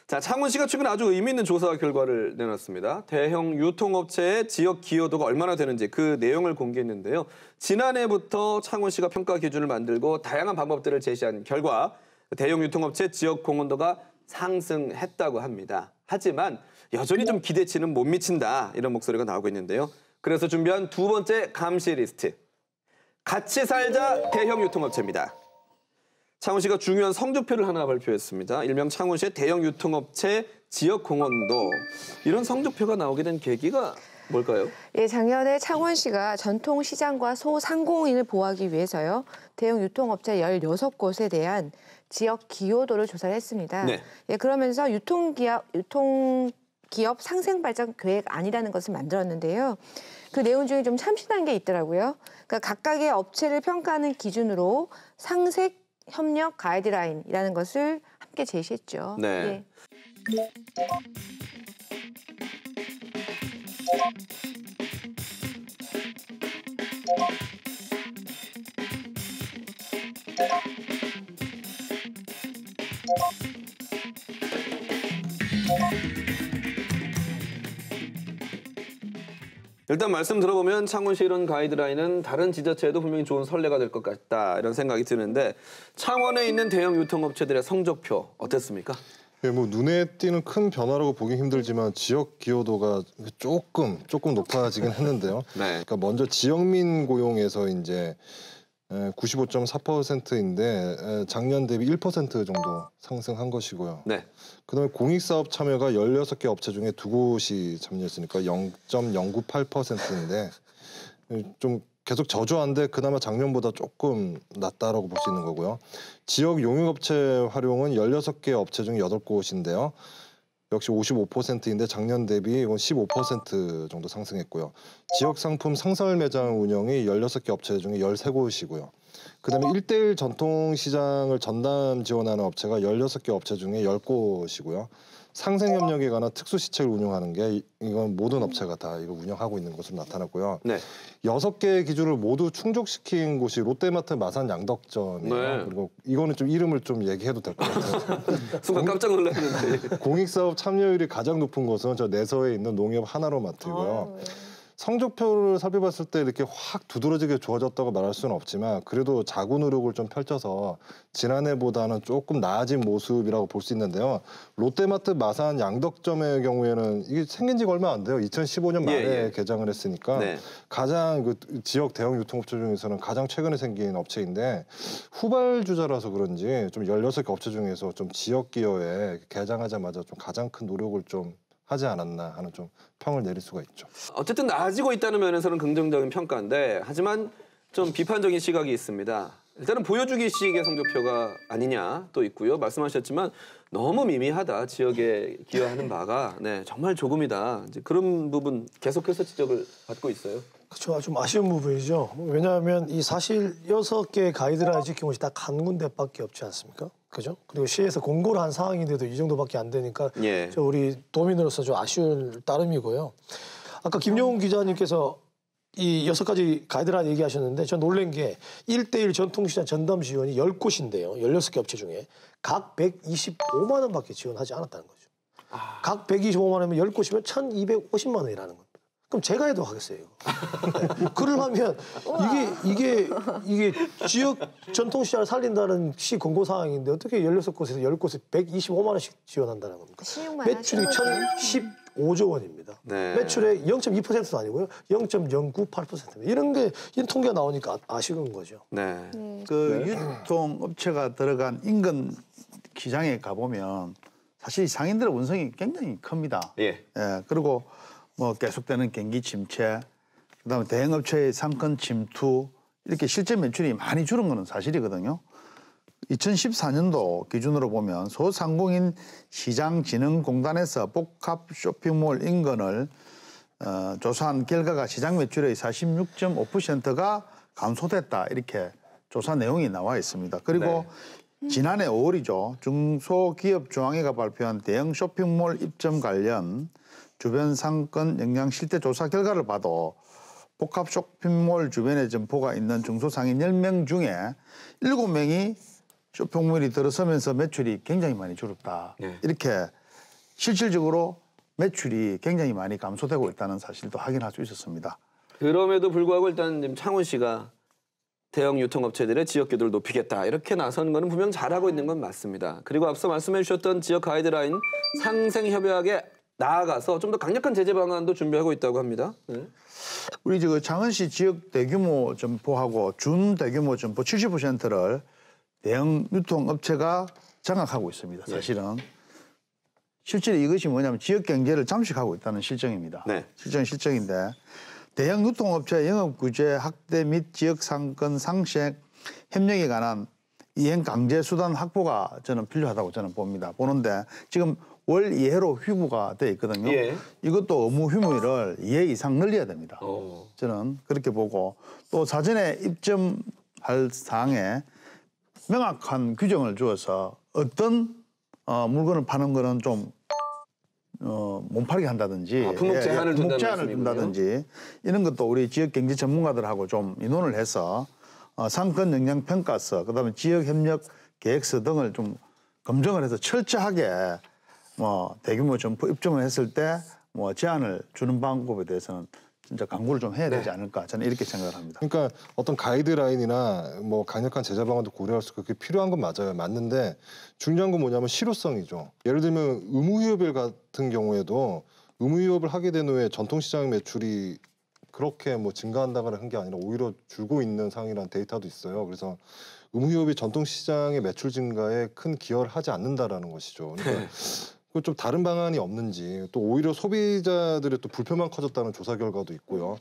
자, 창원시가 최근 아주 의미 있는 조사 결과를 내놨습니다. 대형 유통업체의 지역 기여도가 얼마나 되는지 그 내용을 공개했는데요. 지난해부터 창원시가 평가 기준을 만들고 다양한 방법들을 제시한 결과 대형 유통업체 지역 공헌도가 상승했다고 합니다. 하지만 여전히 좀 기대치는 못 미친다 이런 목소리가 나오고 있는데요. 그래서 준비한 두 번째 감시 리스트. 같이 살자 대형 유통업체입니다. 창원시가 중요한 성적표를 하나 발표했습니다. 일명 창원시의 대형 유통업체 지역 공헌도. 이런 성적표가 나오게 된 계기가 뭘까요? 예, 작년에 창원시가 전통시장과 소상공인을 보호하기 위해서요. 대형 유통업체 16곳에 대한 지역 기여도를 조사를 했습니다. 네. 예, 그러면서 유통기업 상생발전 계획안이라는 것을 만들었는데요. 그 내용 중에 좀 참신한 게 있더라고요. 그러니까 각각의 업체를 평가하는 기준으로 상생 협력 가이드라인이라는 것을 함께 제시했죠. 네. 예. 일단 말씀 들어보면 창원시 이런 가이드라인은 다른 지자체에도 분명히 좋은 선례가 될 것 같다 이런 생각이 드는데 높게 있는 대형 유통업체들의 성적표 어땠습니까? 예, 뭐 눈에 띄는 큰 변화라고 보기 힘들지만 지역 기여도가 조금 높아지긴 했는데요. 네. 그러니까 먼저 지역민 고용에서 이제 95.4%인데 작년 대비 1% 정도 상승한 것이고요. 네. 그다음에 공익사업 참여가 16개 업체 중에 2곳이 참여했으니까 0.098%인데 좀 계속 저조한데 그나마 작년보다 조금 낫다라고 볼 수 있는 거고요. 지역 용역업체 활용은 16개 업체 중에 8곳인데요. 역시 55%인데 작년 대비 이건 15% 정도 상승했고요. 지역 상품 상설 매장 운영이 16개 업체 중에 13곳이고요. 그다음에 1:1 전통시장을 전담 지원하는 업체가 16개 업체 중에 10곳이고요. 상생협력에 관한 특수시책을 운영하는 게 이건 모든 업체가 다 이거 운영하고 있는 것으로 나타났고요. 네. 6개의 기준을 모두 충족시킨 곳이 롯데마트 마산 양덕점이에요. 네. 그리고 이거는 좀 이름을 좀 얘기해도 될 것 같아요. 순간 깜짝 놀랐는데. 공익사업 참여율이 가장 높은 곳은 저 내서에 있는 농협 하나로마트고요. 성적표를 살펴봤을 때 이렇게 확 두드러지게 좋아졌다고 말할 수는 없지만 그래도 자구 노력을 좀 펼쳐서 지난해보다는 조금 나아진 모습이라고 볼 수 있는데요. 롯데마트 마산 양덕점의 경우에는 이게 생긴 지가 얼마 안 돼요. 2015년 말에 개장을 했으니까 네. 가장 그 지역 대형 유통업체 중에서는 가장 최근에 생긴 업체인데 후발주자라서 그런지 좀 16개 업체 중에서 좀 지역 기여에 개장하자마자 좀 가장 큰 노력을 좀 하지 않았나 하는 좀 평을 내릴 수가 있죠. 어쨌든 나아지고 있다는 면에서는 긍정적인 평가인데 하지만 좀 비판적인 시각이 있습니다. 일단은 보여주기식의 성적표가 아니냐 또 있고요. 말씀하셨지만 너무 미미하다. 지역에 기여하는 바가 정말 조금이다. 이제 그런 부분 계속해서 지적을 받고 있어요. 그렇죠. 좀 아쉬운 부분이죠. 왜냐하면 이 사실 6개의 가이드라인 지킨 곳이 딱 한 군데밖에 없지 않습니까? 그죠? 그리고 시에서 공고를 한 상황인데도 이 정도밖에 안 되니까 저 우리 도민으로서 좀 아쉬울 따름이고요. 아까 김용훈 기자님께서 이 6가지 가이드라인 얘기하셨는데 전 놀란 게 1:1 전통시장 전담 지원이 10곳인데요. 16개 업체 중에 각 125만 원밖에 지원하지 않았다는 거죠. 각 125만 원이면 10곳이면 1,250만 원이라는 겁니다. 그럼 제가 해도 하겠어요. 이거. 글을 하면 이게 지역 전통시장을 살린다는 시 공고 사항인데 어떻게 16곳에서 10곳에 125만 원씩 지원한다는 겁니까? 매출이 1,015조 원입니다. 네. 매출의 0.2%도 아니고요. 0.098%입니다. 이런 통계가 나오니까 아쉬운 거죠. 네. 그 유통업체가 들어간 인근 시장에 가보면 사실 상인들의 원성이 굉장히 큽니다. 예. 그리고 뭐 계속되는 경기 침체, 그다음에 대형업체의 상권 침투 이렇게 실제 매출이 많이 줄은 거는 사실이거든요. 2014년도 기준으로 보면 소상공인 시장진흥공단에서 복합 쇼핑몰 인근을 조사한 결과가 시장 매출의 46.5%가 감소됐다 이렇게 조사 내용이 나와 있습니다. 그리고 지난해 5월이죠. 중소기업중앙회가 발표한 대형 쇼핑몰 입점 관련 주변 상권 영향 실태 조사 결과를 봐도 복합 쇼핑몰 주변에 점포가 있는 중소상인 10명 중에 7명이 쇼핑몰이 들어서면서 매출이 굉장히 많이 줄었다. 이렇게 실질적으로 매출이 굉장히 많이 감소되고 있다는 사실도 확인할 수 있었습니다. 그럼에도 불구하고 일단 지금 창원시가 대형 유통업체들의 지역 기여도를 높이겠다 이렇게 나선 거는 분명 잘하고 있는 건 맞습니다. 그리고 앞서 말씀해 주셨던 지역 가이드라인 상생 협약에 나아가서 좀 더 강력한 제재 방안도 준비하고 있다고 합니다. 네. 우리 저 창원시 지역 대규모 점포하고 준 대규모 점포 70%를 대형 유통업체가 장악하고 있습니다. 사실은 실제로 이것이 뭐냐면 지역 경제를 잠식하고 있다는 실정입니다. 네. 실정인데 대형 유통업체 영업 규제 확대 및 지역 상권 상생 협력에 관한 이행 강제 수단 확보가 저는 필요하다고 저는 봅니다. 보는데 지금 월 2회로 휴무가 돼 있거든요. 예. 이것도 업무 휴무일을 2회 이상 늘려야 됩니다. 저는 그렇게 보고 또 사전에 입점할 사항에 명확한 규정을 주어서 어떤 물건을 파는 거는 좀 못 팔게 한다든지 품목 제한을 둔다든지 이런 것도 우리 지역 경제 전문가들하고 좀 의논을 해서 상권 영향 평가서 그다음에 지역 협력 계획서 등을 좀 검증을 해서 철저하게 대규모 점포 입점을 했을 때 제한을 주는 방법에 대해서는 진짜 강구를 좀 해야 되지 않을까 저는 이렇게 생각을 합니다. 그러니까 어떤 가이드라인이나 강력한 제재 방안도 고려할 수 그게 필요한 건 맞아요. 맞는데 중요한 건 뭐냐면 실효성이죠. 예를 들면 의무휴업일 같은 경우에도 의무휴업을 하게 된 후에 전통시장 매출이 그렇게 증가한다거나 한 게 아니라 오히려 줄고 있는 상황이라는 데이터도 있어요. 그래서 의무휴업이 전통시장의 매출 증가에 큰 기여를 하지 않는다라는 것이죠. 그러니까 좀 다른 방안이 없는지 또 오히려 소비자들의 또 불편만 커졌다는 조사 결과도 있고요.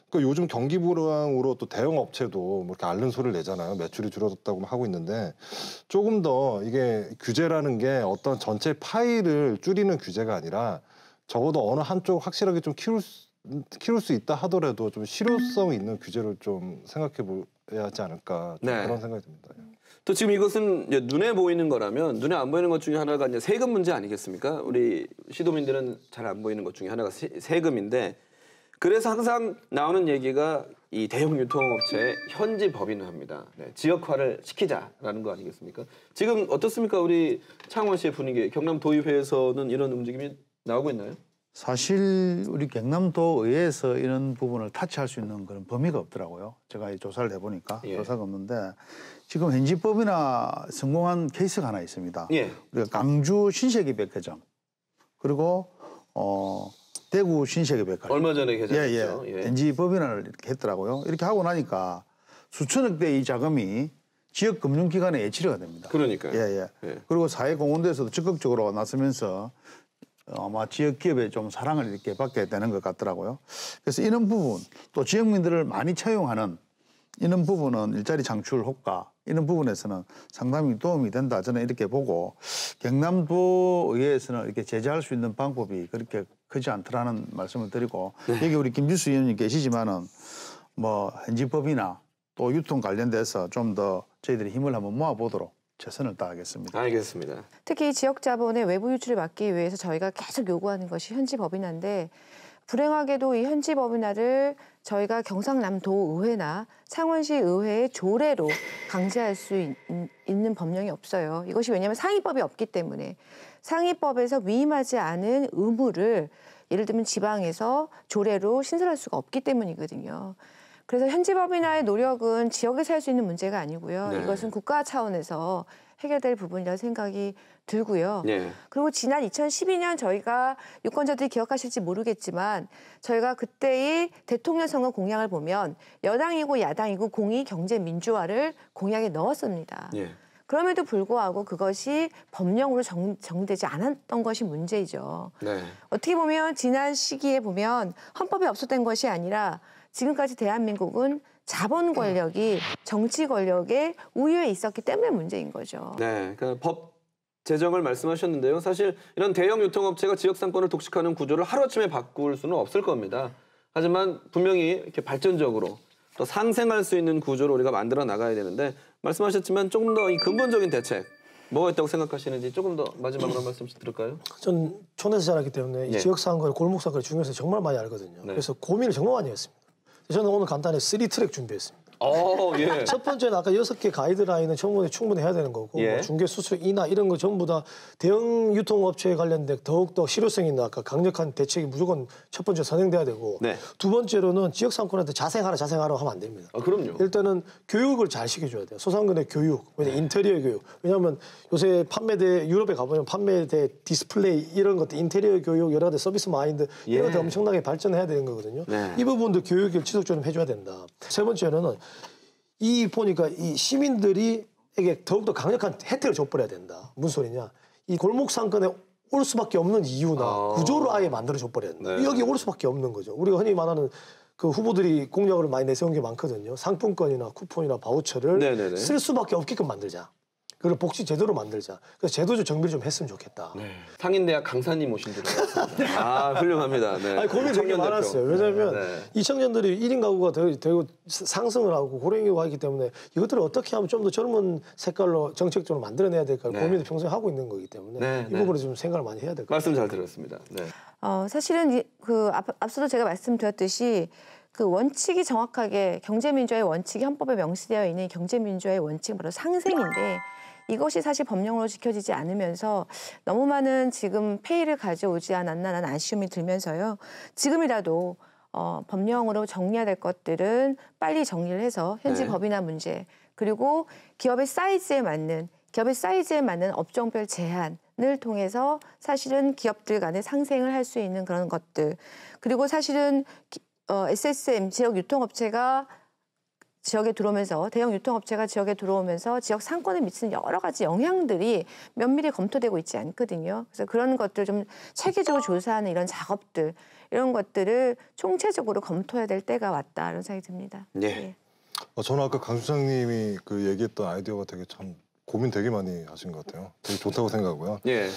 그러니까 요즘 경기 불황으로 또 대형 업체도 이렇게 앓는 소리를 내잖아요. 매출이 줄어들었다고 하고 있는데 조금 더 이게 규제라는 게 어떤 전체 파이를 줄이는 규제가 아니라 적어도 어느 한쪽 확실하게 좀 키울 수 있다 하더라도 좀 실효성 있는 규제를 좀 생각해 봐야 하지 않을까 그런 생각이 듭니다. 또 지금 이것은 이제 눈에 보이는 거라면 눈에 안 보이는 것 중에 하나가 이제 세금 문제 아니겠습니까? 우리 시도민들은 잘 안 보이는 것 중에 하나가 세금인데 그래서 항상 나오는 얘기가 이 대형 유통업체의 현지 법인화입니다. 네, 지역화를 시키자라는 거 아니겠습니까? 지금 어떻습니까? 우리 창원시의 분위기, 경남도의회에서는 이런 움직임이 나오고 있나요? 사실 우리 경남도의회에서 이런 부분을 타치할 수 있는 그런 범위가 없더라고요. 제가 조사를 해보니까 조사가 없는데 지금 현지 법인화 성공한 케이스가 하나 있습니다. 우리가 강주 신세계백화점 그리고 대구 신세계백화점 얼마 전에 개장했죠. 현지 법인화를 이렇게 했더라고요. 이렇게 하고 나니까 수천억 대의 자금이 지역 금융기관에 예치료가 됩니다. 그러니까요. 그리고 사회공헌대에서도 적극적으로 나서면서 아마 지역 기업에 좀 사랑을 이렇게 받게 되는 것 같더라고요. 그래서 이런 부분 또 지역민들을 많이 채용하는 이런 부분은 일자리 창출 효과 이런 부분에서는 상당히 도움이 된다 저는 이렇게 보고 경남도의회에서는 이렇게 제재할 수 있는 방법이 그렇게 크지 않더라는 말씀을 드리고 여기 우리 김지수 의원님 계시지만은 현지법이나 또 유통 관련돼서 좀 더 저희들이 힘을 한번 모아보도록 최선을 다하겠습니다. 알겠습니다. 특히 지역 자본의 외부 유출을 막기 위해서 저희가 계속 요구하는 것이 현지 법인화인데 불행하게도 이 현지 법인화를 저희가 경상남도의회나 창원시 의회의 조례로 강제할 수 있는 법령이 없어요. 이것이 왜냐하면 상위법이 없기 때문에 상위법에서 위임하지 않은 의무를 예를 들면 지방에서 조례로 신설할 수가 없기 때문이거든요. 그래서 현지 법인화의 노력은 지역에서 할 수 있는 문제가 아니고요. 이것은 국가 차원에서 해결될 부분이라는 생각이 들고요. 그리고 지난 2012년 저희가 유권자들이 기억하실지 모르겠지만 저희가 그때의 대통령 선거 공약을 보면 여당이고 야당이고 공의 경제 민주화를 공약에 넣었습니다. 그럼에도 불구하고 그것이 법령으로 정되지 않았던 것이 문제이죠. 어떻게 보면 지난 시기에 보면 헌법이 없었던 것이 아니라 지금까지 대한민국은 자본 권력이 정치 권력의 우위에 있었기 때문에 문제인 거죠. 그러니까 법 제정을 말씀하셨는데요. 사실 이런 대형 유통업체가 지역 상권을 독식하는 구조를 하루아침에 바꿀 수는 없을 겁니다. 하지만 분명히 이렇게 발전적으로 또 상생할 수 있는 구조를 우리가 만들어 나가야 되는데 말씀하셨지만 조금 더 이 근본적인 대책 뭐가 있다고 생각하시는지 조금 더 마지막으로 한 말씀 드릴까요? 전 촌에서 자랐기 때문에 이 지역 상권, 골목 상권의 중요성을 정말 많이 알거든요. 그래서 고민을 정말 많이 했습니다. 저는 오늘 간단히 3트랙 준비했습니다. 예. 첫 번째는 아까 6개 가이드라인은 충분히 해야 되는 거고 예. 뭐 중개 수수 인하 이런 거 전부 다 대형 유통업체에 관련된 더욱더 실효성 있는 아까 강력한 대책이 무조건 첫 번째 선행돼야 되고 네. 두 번째로는 지역 상권한테 자생하라 하면 안 됩니다. 그럼요. 일단은 교육을 잘 시켜줘야 돼요. 소상공인의 교육, 인테리어 교육. 왜냐하면 요새 판매대 유럽에 가보면 판매대 디스플레이 이런 것들 인테리어 교육 여러 가지 서비스 마인드 이런 것들 엄청나게 발전해야 되는 거거든요. 네. 이 부분도 교육을 지속적으로 해줘야 된다. 세 번째로는 보니까 이 시민들이 에게 더욱더 강력한 혜택을 줘버려야 된다. 무슨 소리냐? 이 골목 상권에 올 수밖에 없는 이유나 구조를 아예 만들어 줘버려야 된다. 네. 여기 올 수밖에 없는 거죠. 우리가 흔히 말하는 그 후보들이 공약을 많이 내세운 게 많거든요. 상품권이나 쿠폰이나 바우처를 네네네. 쓸 수밖에 없게끔 만들자. 그걸 복지 제도로 만들자. 그래서 제도적 정비를 좀 했으면 좋겠다. 상인대학 강사님 오신 줄 알았습니다. 훌륭합니다. 네. 아니, 고민이 되게 많았어요. 왜냐하면 이 청년들이 1인 가구가 되고 상승을 하고 고령인구가 있기 때문에 이것들을 어떻게 하면 좀 더 젊은 색깔로 정책적으로 만들어내야 될까 고민을 평소에 하고 있는 거기 때문에 이 부분에 좀 생각을 많이 해야 될 것 같아요. 말씀 잘 들었습니다. 네. 사실은 앞서도 제가 말씀드렸듯이 그 원칙이 정확하게 경제민주화의 원칙이 헌법에 명시되어 있는 경제민주화의 원칙은 바로 상생인데 이것이 사실 법령으로 지켜지지 않으면서 너무 많은 지금 폐의를 가져오지 않았나라는 아쉬움이 들면서요. 지금이라도 법령으로 정리해야 될 것들은 빨리 정리를 해서 현지 법이나 문제 그리고 기업의 사이즈에 맞는 업종별 제한을 통해서 사실은 기업들 간의 상생을 할 수 있는 그런 것들 그리고 사실은 SSM 지역 유통업체가 지역에 들어오면서 대형 유통업체가 지역에 들어오면서 지역 상권에 미치는 여러 가지 영향들이 면밀히 검토되고 있지 않거든요. 그래서 그런 것들 좀 체계적으로 조사하는 이런 작업들 이런 것들을 총체적으로 검토해야 될 때가 왔다 이런 생각이 듭니다. 네. 저는 아까 강 수장님이 그 얘기했던 아이디어가 되게 참 고민 되게 많이 하신 것 같아요. 되게 좋다고 생각하고요. 예.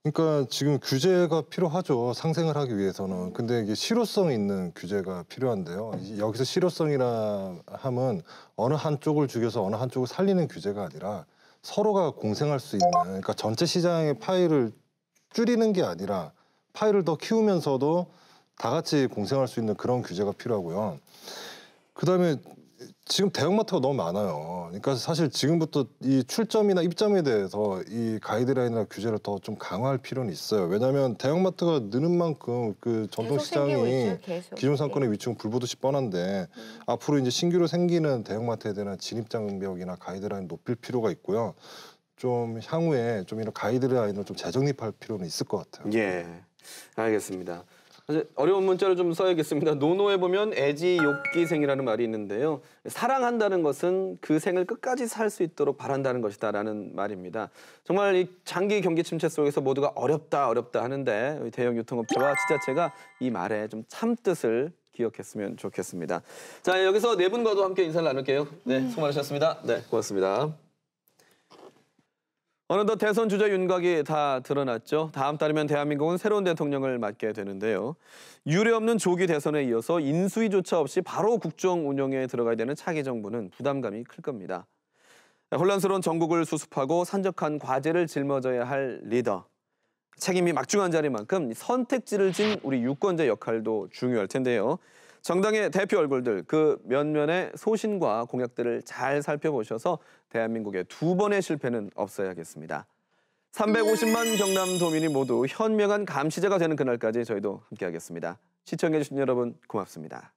그러니까 지금 규제가 필요하죠. 상생을 하기 위해서는. 근데 이게 실효성 있는 규제가 필요한데요. 여기서 실효성이라 함은 어느 한쪽을 죽여서 어느 한쪽을 살리는 규제가 아니라 서로가 공생할 수 있는 그러니까 전체 시장의 파이를 줄이는 게 아니라 파이를 더 키우면서도 다 같이 공생할 수 있는 그런 규제가 필요하고요. 그다음에 지금 대형마트가 너무 많아요. 그러니까 사실 지금부터 이 출점이나 입점에 대해서 이 가이드라인이나 규제를 더 좀 강화할 필요는 있어요. 왜냐하면 대형마트가 느는 만큼 그 전통시장이 기존 상권의 위치는 불보듯이 뻔한데 앞으로 이제 신규로 생기는 대형마트에 대한 진입장벽이나 가이드라인 높일 필요가 있고요. 좀 향후에 좀 이런 가이드라인을 좀 재정립할 필요는 있을 것 같아요. 예, 알겠습니다. 어려운 문자를 좀 써야겠습니다. 논어에 보면 애지욕기생이라는 말이 있는데요. 사랑한다는 것은 그 생을 끝까지 살 수 있도록 바란다는 것이다라는 말입니다. 정말 이 장기 경기 침체 속에서 모두가 어렵다 하는데 대형 유통업체와 지자체가 이 말에 좀 참뜻을 기억했으면 좋겠습니다. 자, 여기서 네 분과도 함께 인사를 나눌게요. 네, 수고 많으셨습니다. 네, 고맙습니다. 어느덧 대선 주자 윤곽이 다 드러났죠. 다음 달이면 대한민국은 새로운 대통령을 맡게 되는데요. 유례없는 조기 대선에 이어서 인수위조차 없이 바로 국정 운영에 들어가야 되는 차기 정부는 부담감이 클 겁니다. 혼란스러운 전국을 수습하고 산적한 과제를 짊어져야 할 리더. 책임이 막중한 자리만큼 선택지를 진 우리 유권자 역할도 중요할 텐데요. 정당의 대표 얼굴들 그 면면의 소신과 공약들을 잘 살펴보셔서 대한민국의 두 번의 실패는 없어야겠습니다. 350만 경남도민이 모두 현명한 감시자가 되는 그날까지 저희도 함께하겠습니다. 시청해주신 여러분 고맙습니다.